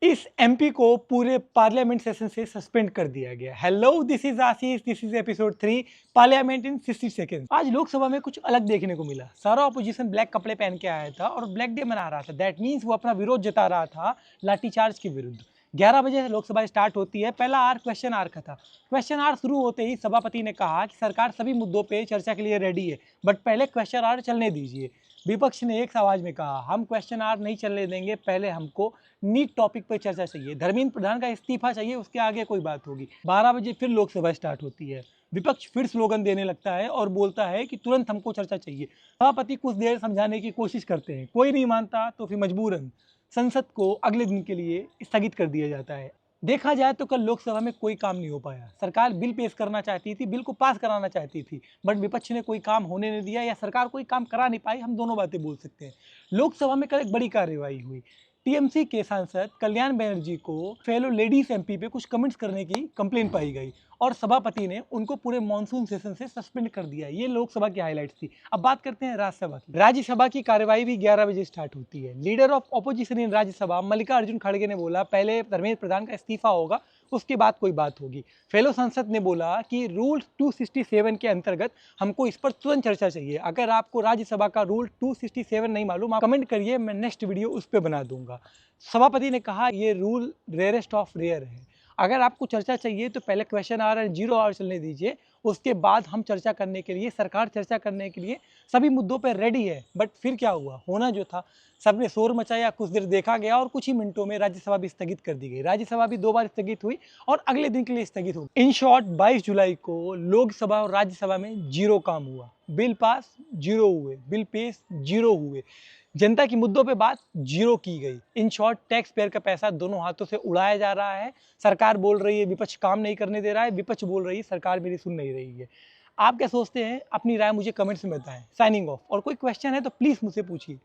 इस एमपी को पूरे पार्लियामेंट सेशन से सस्पेंड कर दिया गया। Hello, this is Ashish, this is episode 3 parliament in 60 seconds. आज लोकसभा में कुछ अलग देखने को मिला। सारा ऑपोजिशन ब्लैक कपड़े पहन के आया था और ब्लैक डे मना रहा था। दैट मीन्स वो अपना विरोध जता रहा था लाठीचार्ज के विरुद्ध। 11 बजे लोकसभा स्टार्ट होती है। पहला आर क्वेश्चन आर का था। क्वेश्चन आर शुरू होते ही सभापति ने कहा कि सरकार सभी मुद्दों पे चर्चा के लिए रेडी है, बट पहले क्वेश्चन आर चलने दीजिए। विपक्ष ने एक आवाज में कहा, हम क्वेश्चन आर नहीं चलने देंगे, पहले हमको नीट टॉपिक पर चर्चा चाहिए, धर्मेंद्र प्रधान का इस्तीफा चाहिए, उसके आगे कोई बात होगी। 12 बजे फिर लोकसभा स्टार्ट होती है। विपक्ष फिर स्लोगन देने लगता है और बोलता है कि तुरंत हमको चर्चा चाहिए। सभापति कुछ देर समझाने की कोशिश करते हैं, कोई नहीं मानता तो फिर मजबूरन संसद को अगले दिन के लिए स्थगित कर दिया जाता है। देखा जाए तो कल लोकसभा में कोई काम नहीं हो पाया। सरकार बिल पेश करना चाहती थी, बिल को पास कराना चाहती थी, बट विपक्ष ने कोई काम होने नहीं दिया, या सरकार कोई काम करा नहीं पाई। हम दोनों बातें बोल सकते हैं। लोकसभा में कल एक बड़ी कार्यवाही हुई। टीएमसी के सांसद कल्याण बनर्जी को फेलो लेडीज एमपी पे कुछ कमेंट्स करने की कंप्लेंट पाई गई और सभापति ने उनको पूरे मॉनसून सेशन से सस्पेंड कर दिया। ये लोकसभा की हाईलाइट्स थी। अब बात करते हैं राज्यसभा की। राज्यसभा की कार्यवाही भी 11 बजे स्टार्ट होती है। लीडर ऑफ ऑपोजिशन इन राज्यसभा मल्लिकार्जुन खड़गे ने बोला, पहले धर्मेंद्र प्रधान का इस्तीफा होगा, उसके बाद कोई बात होगी। फेलो सांसद ने बोला कि रूल 267 के अंतर्गत हमको इस पर तुरंत चर्चा चाहिए। अगर आपको राज्यसभा का रूल 267 नहीं मालूम, आप कमेंट करिए, मैं नेक्स्ट वीडियो उस पर बना दूंगा। सभापति ने कहा, ये रूल रेयरेस्ट ऑफ रेयर है। अगर आपको चर्चा चाहिए तो पहले क्वेश्चन आवर एंड 0 आवर चलने दीजिए, उसके बाद हम चर्चा करने के लिए, सरकार चर्चा करने के लिए सभी मुद्दों पर रेडी है। बट फिर क्या हुआ, होना जो था सबने शोर मचाया, कुछ देर देखा गया और कुछ ही मिनटों में राज्यसभा भी स्थगित कर दी गई। राज्यसभा भी 2 बार स्थगित हुई और अगले दिन के लिए स्थगित हो। इन शॉर्ट 22 जुलाई को लोकसभा और राज्यसभा में 0 काम हुआ। बिल पास 0 हुए, बिल पेश 0 हुए, जनता की मुद्दों पे बात 0 की गई। इन शॉर्ट टैक्स पेयर का पैसा दोनों हाथों से उड़ाया जा रहा है। सरकार बोल रही है विपक्ष काम नहीं करने दे रहा है, विपक्ष बोल रही है सरकार मेरी सुन नहीं रही है। आप क्या सोचते हैं? अपनी राय मुझे कमेंट्स में बताएं। Signing off. और कोई क्वेश्चन है तो प्लीज मुझसे पूछिए।